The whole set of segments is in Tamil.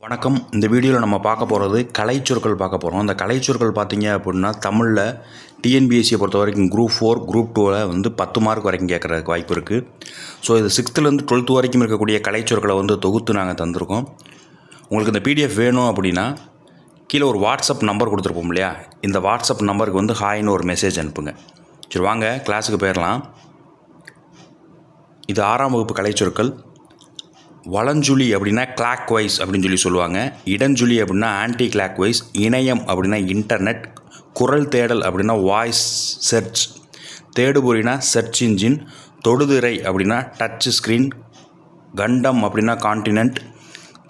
வணக்கம். இந்த வீடியோவில் நம்ம பார்க்க போகிறது கலைச்சொற்கள் பார்க்க போகிறோம். அந்த கலைச்சொற்கள் பார்த்தீங்க அப்படின்னா தமிழில் டிஎன்பிஎஸ்சியை பொறுத்த வரைக்கும் குரூப் 4 குரூப் 2ல் வந்து 10 மார்க் வரைக்கும் கேட்குறதுக்கு வாய்ப்பு இருக்குது. ஸோ இது 6th-லேருந்து 12th வரைக்கும் இருக்கக்கூடிய கலைச்சொற்களை வந்து தொகுத்து நாங்கள் தந்திருக்கோம். உங்களுக்கு இந்த பிடிஎஃப் வேணும் அப்படின்னா கீழே ஒரு வாட்ஸ்அப் நம்பர் கொடுத்துருப்போம் இல்லையா, இந்த வாட்ஸ்அப் நம்பருக்கு வந்து ஹாய்னு ஒரு மெசேஜ் அனுப்புங்க. சரி வாங்க கிளாஸுக்கு போயிடலாம். இது 6ஆம் வகுப்பு கலைச்சொற்கள். வலஞ்சுழி அப்படின்னா கிளாக் வைஸ் அப்படின்னு சொல்லுவாங்க. இடஞ்சுழி அப்படின்னா ஆன்டி கிளாக் வைஸ். இணையம் அப்படின்னா இன்டர்நெட். குரல் தேடல் அப்படின்னா வாய்ஸ் சர்ச். தேடுபொறினா சர்ச் இன்ஜின். தொடுதிரை அப்படின்னா டச் ஸ்க்ரீன். கண்டம் அப்படின்னா காண்டினென்ட்.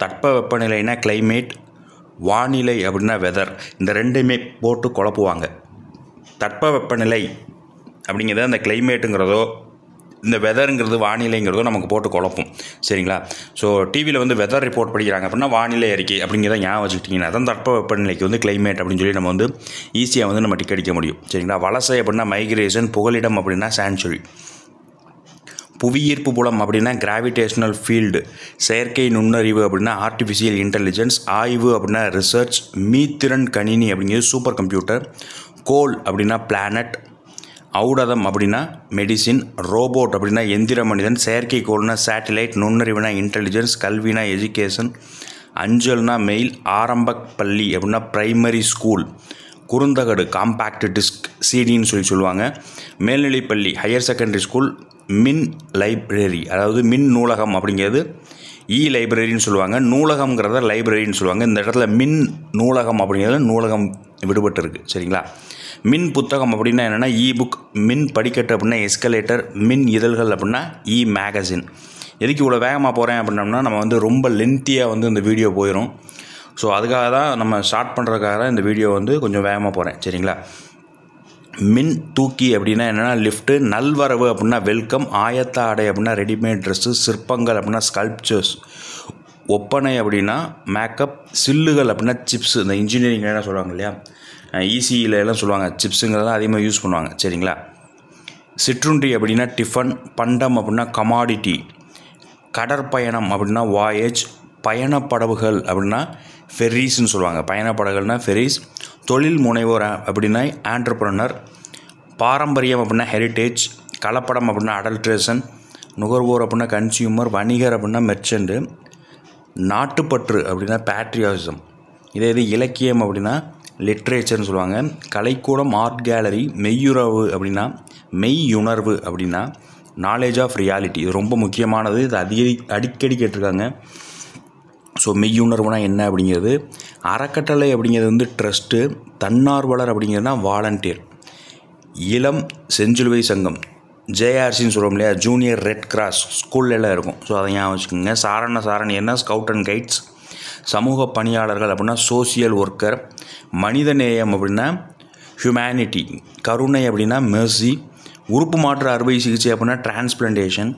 தட்ப வெப்பநிலைனா கிளைமேட். வானிலை அப்படின்னா வெதர். இந்த ரெண்டுமே போட்டு குழப்புவாங்க. தட்ப வெப்பநிலை அப்படிங்கிறத அந்த கிளைமேட்டுங்கிறதோ இந்த வெதருங்கிறது வானிலைங்கிறதோ நமக்கு போட்டு குழப்பம். சரிங்களா? ஸோ டிவியில் வந்து வெதர் ரிப்போர்ட் படிக்கிறாங்க அப்படின்னா வானிலை அறிக்கை அப்படிங்கிறத ஞாபகம் வச்சுக்கிட்டிங்கன்னா தான் தட்ப வெப்பநிலைக்கு வந்து கிளைமேட் அப்படின்னு சொல்லி நம்ம வந்து ஈஸியாக வந்து நம்ம டிக் அடிக்க முடியும். சரிங்களா? வலசை அப்படின்னா மைக்ரேஷன். புகலிடம் அப்படின்னா சான்ச்சுரி. புவியீர்ப்பு புலம் அப்படின்னா கிராவிடேஷனல் ஃபீல்டு. செயற்கை நுண்ணறிவு அப்படின்னா ஆர்டிஃபிஷியல் இன்டெலிஜென்ஸ். ஆய்வு அப்படின்னா ரிசர்ச். மீத்திறன் கணினி அப்படிங்கிறது சூப்பர் கம்ப்யூட்டர். கோள் அப்படின்னா பிளானட். ஔடதம் அப்படின்னா மெடிசின். ரோபோட் அப்படின்னா எந்திர மனிதன். செயற்கைக்கோள்னா சேட்டிலைட். நுண்ணறிவுனா இன்டெலிஜென்ஸ். கல்வினா எஜுகேஷன். அஞ்சல்னா மெயில். ஆரம்ப பள்ளி அப்படின்னா பிரைமரி ஸ்கூல். குறுந்தகடு காம்பேக்ட் டிஸ்க் சிடின்னு சொல்லுவாங்க. மேல்நிலைப்பள்ளி ஹையர் செகண்டரி ஸ்கூல். மின் லைப்ரரி அதாவது மின் நூலகம் அப்படிங்கிறது லைப்ரரின்னு சொல்லுவாங்க. நூலகம்ங்கிறத லைப்ரரின்னு சொல்லுவாங்க. இந்த இடத்துல மின் நூலகம் அப்படிங்கிறது நூலகம் விடுபட்டு இருக்குது. சரிங்களா? மின் புத்தகம் அப்படின்னா என்னென்னா புக். மின் படிக்கட்டு அப்படின்னா எஸ்கலேட்டர். மின் இதழ்கள் அப்படின்னா மேகசின். எதுக்கு இவ்வளோ வேகமாக போகிறேன் அப்படின்னோம்னா நம்ம வந்து ரொம்ப லென்த்தியாக வந்து இந்த வீடியோ போயிடும். ஸோ அதுக்காக தான் நம்ம ஸ்டார்ட் பண்ணுறதுக்காக தான் இந்த வீடியோ வந்து கொஞ்சம் வேகமாக போகிறேன். சரிங்களா? மின் தூக்கி அப்படின்னா என்னென்னா லிஃப்ட்டு. நல்வரவு அப்படின்னா வெல்கம். ஆயத்த ஆடை அப்படின்னா ரெடிமேட் ட்ரெஸ்ஸு. சிற்பங்கள் அப்படின்னா ஸ்கல்ப்சர்ஸ். ஒப்பனை அப்படின்னா மேக்கப். சில்லுகள் அப்படின்னா சிப்ஸ். இந்த இன்ஜினியரிங் என்ன சொல்லுவாங்க இல்லையா, ஈசியில் எல்லாம் சொல்லுவாங்க சிப்ஸுங்கிறதான் அதிகமாக யூஸ் பண்ணுவாங்க. சரிங்களா? சிற்றுண்டி அப்படின்னா டிஃபன். பண்டம் அப்படின்னா கமாடிட்டி. கடற்பயணம் அப்படின்னா வாயேஜ். பயணப்படவுகள் அப்படின்னா ஃபெர்ரீஸ்ன்னு சொல்லுவாங்க. பயணப்படகுகள்னால் ஃபெர்ரீஸ். தொழில் முனைவோர் அப்படின்னா ஆண்டர்ப்ரனர். பாரம்பரியம் அப்படின்னா ஹெரிட்டேஜ். கலப்படம் அப்படின்னா அடல்ட்ரேஷன். நுகர்வோர் அப்படின்னா கன்சியூமர். வணிகர் அப்படின்னா மெர்ச்சன்ட்டு. நாட்டுப்பற்று அப்படின்னா பேட்ரியாட்டிசம். இது இலக்கியம் அப்படின்னா லிட்ரேச்சர்னு சொல்லுவாங்க. கலைக்கூடம் ஆர்ட் கேலரி. மெய்யுறவு அப்படின்னா மெய்யுணர்வு அப்படின்னா நாலேஜ் ஆஃப் ரியாலிட்டி. இது ரொம்ப முக்கியமானது. இது அடிக்கடி கேட்டிருக்காங்க. ஸோ மெய்யுணர்வுனா என்ன அப்படிங்கிறது. அறக்கட்டளை அப்படிங்கிறது வந்து ட்ரஸ்ட்டு. தன்னார்வலர் அப்படிங்கிறதுனா வாலண்டியர். இளம் செஞ்சிலுவை சங்கம் ஜேஆர்சின்னு சொல்லுவோம் இல்லையா, ஜூனியர் ரெட் கிராஸ் ஸ்கூல்லலாம் இருக்கும். ஸோ அதை ஞாபகம் வச்சுக்கோங்க. சாரண என்ன ஸ்கவுட் அண்ட் கைட்ஸ். சமூக பணியாளர்கள் அப்படின்னா சோசியல் ஒர்க்கர். மனிதநேயம் அப்படின்னா ஹியூமனிட்டி. கருணை அப்படின்னா மெர்சி. உறுப்பு மாற்று அறுவை சிகிச்சை அப்படின்னா டிரான்ஸ்பிளான்டேஷன்.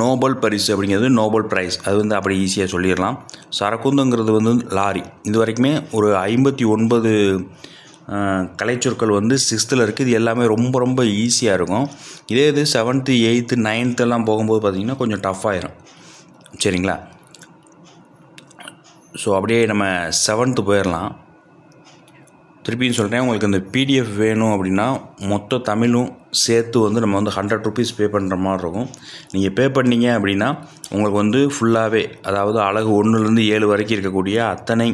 நோபல் பரிசு அப்படிங்கிறது நோபல் ப்ரைஸ். அது வந்து அப்படி ஈஸியாக சொல்லிடலாம். சரக்குந்துங்கிறது வந்து லாரி. இது வரைக்குமே ஒரு 59 கலைச்சொற்கள் வந்து 6th இருக்குது. இது எல்லாமே ரொம்ப ரொம்ப ஈஸியாக இருக்கும். இதே இது 7th 8th 9th எல்லாம் போகும்போது பார்த்திங்கன்னா கொஞ்சம் டஃப் ஆயிரும். சரிங்களா? ஸோ அப்படியே நம்ம 7th போயிடலாம். திருப்பியும் சொல்கிறேன், உங்களுக்கு இந்த பிடிஎஃப் வேணும் அப்படின்னா மொத்த தமிழும் சேர்த்து வந்து நம்ம வந்து 100 rupees பே பண்ணுற மாதிரி இருக்கும். நீங்கள் பே பண்ணிங்க அப்படின்னா உங்களுக்கு வந்து ஃபுல்லாகவே அதாவது அழகு 1லேருந்து 7 வரைக்கும் இருக்கக்கூடிய அத்தனை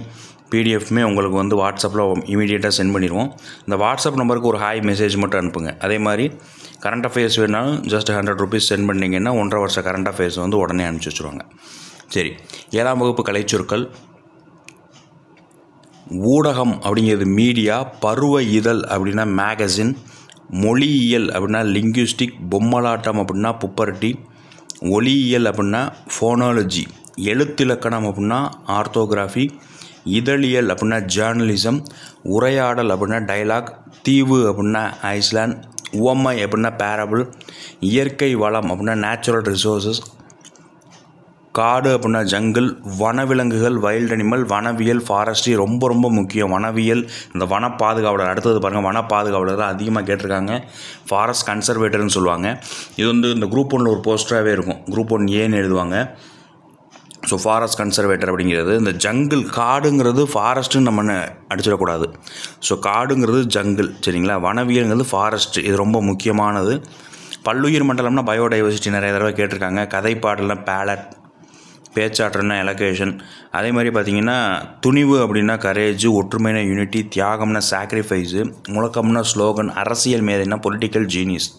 பிடிஎஃப்மே உங்களுக்கு வந்து வாட்ஸ்அப்பில் இமீடியட்டாக சென்ட் பண்ணிடுவோம். இந்த வாட்ஸ்அப் நம்பருக்கு ஒரு ஹாய் மெசேஜ் மட்டும் அனுப்புங்க. அதே மாதிரி கரண்ட் அஃபேர்ஸ் வேணாலும் ஜஸ்ட் 100 rupees சென்ட் பண்ணிங்கன்னா 1.5 வருஷ கரண்ட் அஃபேர்ஸ் வந்து உடனே அனுப்பிச்சி வச்சுருவாங்க. சரி, 7ஆம் வகுப்பு கலைச்சொற்கள். ஊடகம் அப்படிங்கிறது மீடியா. பருவ இதழ் அப்படின்னா மேகசின். மொழியியல் அப்படின்னா லிங்குவிஸ்டிக். பொம்மலாட்டம் அப்படின்னா புப்பர்ட்டி. ஒலியியல் அப்படின்னா ஃபோனாலஜி. எழுத்திலக்கணம் அப்படின்னா ஆர்த்தோகிராஃபி. இதழியல் அப்படின்னா ஜேர்னலிசம். உரையாடல் அப்படின்னா டைலாக். தீவு அப்படின்னா ஐஸ்லாண்ட். உவமை அப்படின்னா பேரபிள். இயற்கை வளம் அப்படின்னா நேச்சுரல் ரிசோர்ஸஸ். காடு அப்படின்னா ஜங்கிள். வனவிலங்குகள் வைல்ட் அனிமல். வனவியல் ஃபாரஸ்ட்ரி ரொம்ப ரொம்ப முக்கியம். வனவியல் இந்த வன பாதுகாவலர். அடுத்தது பாருங்கள், வன பாதுகாவலர் அதிகமாக கேட்டிருக்காங்க. ஃபாரஸ்ட் கன்சர்வேட்டர்னு சொல்லுவாங்க. இது வந்து இந்த குரூப் 1 ஒரு போஸ்டராகவே இருக்கும். குரூப் 1 ஏன்னு எழுதுவாங்க. ஸோ ஃபாரஸ்ட் கன்சர்வேட்டர் அப்படிங்கிறது இந்த ஜங்கிள், காடுங்கிறது ஃபாரஸ்ட்டுன்னு நம்ம அடிச்சிடக்கூடாது. ஸோ காடுங்கிறது ஜங்கிள், சரிங்களா. வனவியல்ங்கிறது ஃபாரஸ்ட்டு, இது ரொம்ப முக்கியமானது. பல்லுயிர் மண்டலம்னா பயோடைவர்சிட்டி நிறைய தடவை கேட்டிருக்காங்க. கதைப்பாடல்னா பேலட், பேச்சாற்றல்னா எலகேஷன். அதே மாதிரி பார்த்திங்கன்னா துணிவு அப்படின்னா கரேஜ், ஒற்றுமைனா யூனிட்டி, தியாகம்னா சாக்ரிஃபைஸு, முழக்கம்னா ஸ்லோகன், அரசியல் மேதைனா பொலிட்டிக்கல் ஜீனியஸ்,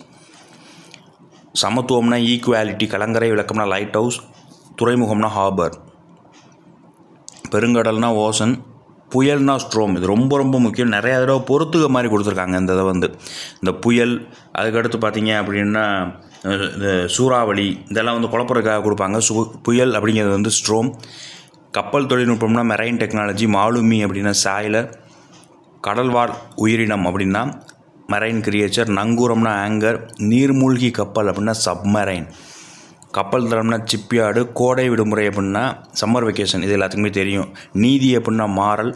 சமத்துவம்னா ஈக்குவாலிட்டி, கலங்கரை விளக்கம்னா லைட் ஹவுஸ், துறைமுகம்னா ஹார்பர், பெருங்கடல்னா ஓசன், புயல்னா ஸ்ட்ரோம். இது ரொம்ப ரொம்ப முக்கியம். நிறையா தடவை பொறுத்துக்க மாதிரி கொடுத்துருக்காங்க இந்த இதை வந்து. இந்த புயல், அதுக்கடுத்து பார்த்திங்க அப்படின்னா இந்த சூறாவளி, இதெல்லாம் வந்து குழப்பறதுக்காக கொடுப்பாங்க. புயல் அப்படிங்கிறது வந்து ஸ்ட்ரோம். கப்பல் தொழில்நுட்பம்னா மெரைன் டெக்னாலஜி, மாலுமி அப்படின்னா சாயிலர், கடல்வாழ் உயிரினம் அப்படின்னா மெரைன் கிரியேச்சர், நங்கூரம்னா ஆங்கர், நீர்மூழ்கி கப்பல் அப்படின்னா சப்மரைன், கப்பல் தளம்னா சிப்யார்டு, கோடை விடுமுறை அப்படின்னா சம்மர் வெக்கேஷன், இது எல்லாத்துக்குமே தெரியும். நீதி அப்படின்னா மாரல்,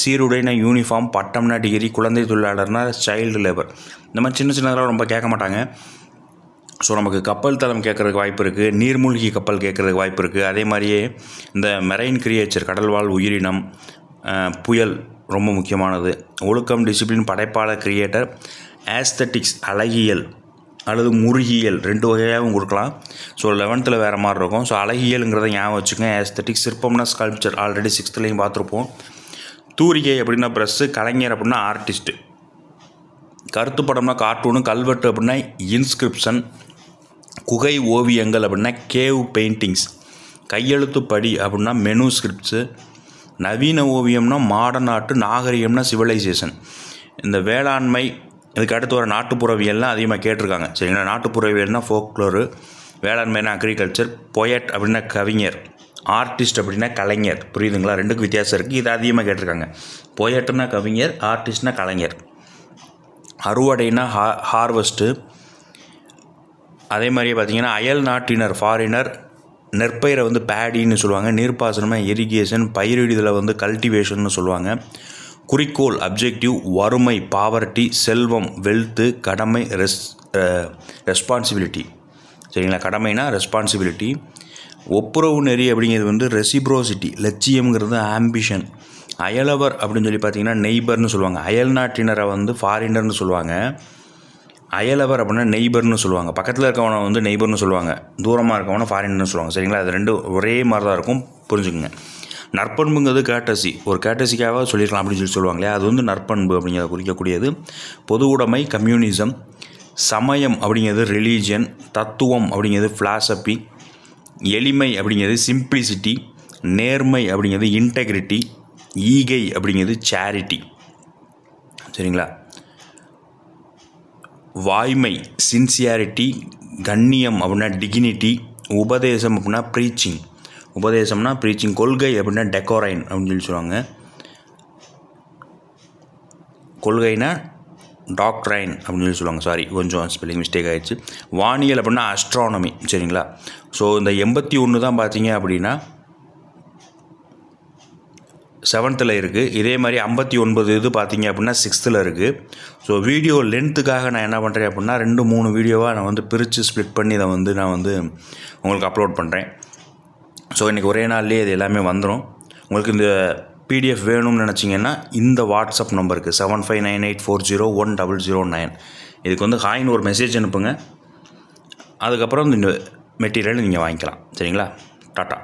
சீருடைனா யூனிஃபார்ம், பட்டம்னா டிகிரி, குழந்தை தொழிலாளர்னா சைல்டு லேபர். இந்த மாதிரி சின்ன சின்னதெல்லாம் ரொம்ப கேட்க மாட்டாங்க. ஸோ நமக்கு கப்பல் தளம் கேட்குறதுக்கு வாய்ப்பு இருக்குது, நீர்மூழ்கி கப்பல் கேட்குறதுக்கு வாய்ப்பு இருக்குது. அதே மாதிரியே இந்த மெரைன் கிரியேச்சர், கடல்வாழ் உயிரினம், புயல் ரொம்ப முக்கியமானது. ஒழுக்கம், டிசிப்ளின், படைப்பாளர், கிரியேட்டர், ஆஸ்தட்டிக்ஸ் அழகியல் அல்லது முருகியல், 2 வகையாகவும் கொடுக்கலாம். ஸோ 11th வேறு மாதிரி இருக்கும். ஸோ அழகியலுங்கிறத ஞாபகம் வச்சுக்கோங்க. ஆஸ்தட்டிக்ஸ், சிற்பம்னா ஸ்கல்ப்சர், ஆல்ரெடி 6th பார்த்துருப்போம். தூரிகை அப்படின்னா ப்ரெஸ்ஸு, கலைஞர் அப்படின்னா ஆர்டிஸ்ட்டு, கருத்துப்படம்னா கார்ட்டூனு, கல்வெட்டு அப்படின்னா இன்ஸ்கிரிப்ஷன், குகை ஓவியங்கள் அப்படின்னா கேவ் பெயிண்டிங்ஸ், கையெழுத்து படி அப்படின்னா மெனு ஸ்கிரிப்ட்ஸு, நவீன ஓவியம்னா மாடர்ன் ஆர்ட்டு, நாகரிகம்னா சிவிலைசேஷன். இந்த வேளாண்மை, இதுக்கு அடுத்து வர நாட்டுப்புறவியல்லாம் அதிகமாக கேட்டிருக்காங்க, சரிங்களா. நாட்டுப்புறவியல்னா ஃபோக்லோரு, வேளாண்மைனா அக்ரிகல்ச்சர், பொயட் அப்படின்னா கவிஞர், ஆர்டிஸ்ட் அப்படின்னா கலைஞர். புரியுதுங்களா? 2க்கும் வித்தியாசம் இருக்குது. இது அதிகமாக கேட்டிருக்காங்க. பொயட்னா கவிஞர், ஆர்டிஸ்ட்னா கலைஞர். அறுவடைனா ஹார்வெஸ்ட்டு. அதே மாதிரியே பார்த்திங்கன்னா அயல் நாட்டினர் ஃபாரினர், நெற்பயிரை வந்து பேடின்னு சொல்லுவாங்க. நீர்ப்பாசனமா இரிகேஷன், பயிரிடுதலை வந்து கல்டிவேஷன்னு சொல்லுவாங்க. குறிக்கோள் அப்ஜெக்டிவ், வறுமை பாவர்ட்டி, செல்வம் வெல்த்து, கடமை ரெஸ்பான்சிபிலிட்டி, சரிங்களா. கடமைனா ரெஸ்பான்சிபிலிட்டி. ஒப்புரவு நெறி அப்படிங்கிறது வந்து ரெசிப்ரோசிட்டி, லட்சியம்ங்கிறது ஆம்பிஷன். அயலவர் அப்படின்னு சொல்லி பார்த்திங்கன்னா நெய்பர்னு சொல்லுவாங்க. அயல் நாட்டினரை வந்து ஃபாரினர்னு சொல்லுவாங்க. அயலவர் அப்படின்னா நெய்பர்னு சொல்லுவாங்க. பக்கத்தில் இருக்கவனை வந்து நெய்பர்னு சொல்லுவாங்க, தூரமாக இருக்கவனை ஃபாரினர்னு சொல்லுவாங்க, சரிங்களா. அது 2 ஒரே மாதிரி தான் இருக்கும், புரிஞ்சுக்குங்க. நற்பண்புங்கிறது கேட்டசி, ஒரு கேட்டசிக்காக சொல்லிடலாம் அப்படின்னு சொல்லி சொல்லுவாங்களே, அது வந்து நற்பண்பு அப்படிங்கிறத குறிக்கக்கூடியது. பொது உடைமை கம்யூனிசம், சமயம் அப்படிங்கிறது ரிலீஜியன், தத்துவம் அப்படிங்கிறது ஃபிலாசபி, எளிமை அப்படிங்கிறது சிம்பிளிசிட்டி, நேர்மை அப்படிங்கிறது இன்டெகிரிட்டி, ஈகை அப்படிங்கிறது சேரிட்டி, சரிங்களா. வாய்மை சின்சியாரிட்டி, கண்ணியம் அப்படின்னா டிகினிட்டி, உபதேசம் அப்படின்னா ப்ரீச்சிங், உபதேசம்னா ப்ரீச்சிங், கொள்கை அப்படின்னா டெக்கோரைன் அப்படின்னு சொல்லி சொல்லுவாங்க. கொள்கைனா டாக்ட்ரைன் அப்படின்னு சொல்லி சொல்லுவாங்க. சாரி, கொஞ்சம் ஸ்பெல்லிங் மிஸ்டேக் ஆகிடுச்சு. வானியல் அப்படின்னா அஸ்ட்ரானமி, சரிங்களா. ஸோ இந்த 81 தான் பார்த்தீங்க அப்படின்னா 7th இருக்குது. இதே மாதிரி 59 இது பார்த்தீங்க அப்படின்னா 6th இருக்குது. ஸோ வீடியோ லென்த்துக்காக நான் என்ன பண்ணுறேன் அப்படின்னா 2-3 வீடியோவாக நான் வந்து பிரித்து ஸ்ப்ளிட் பண்ணி இதை வந்து நான் வந்து உங்களுக்கு அப்லோட் பண்ணுறேன். ஸோ இன்றைக்கி ஒரே நாள்லேயே இது எல்லாமே வந்துடும். உங்களுக்கு இந்த PDF வேணும்னு நினச்சிங்கன்னா இந்த வாட்ஸ்அப் நம்பருக்கு 7598401009 இதுக்கு வந்து ஹாய்னு ஒரு மெசேஜ் அனுப்புங்க. அதுக்கப்புறம் இந்த மெட்டீரியல் நீங்கள் வாங்கிக்கலாம், சரிங்களா. டாட்டா.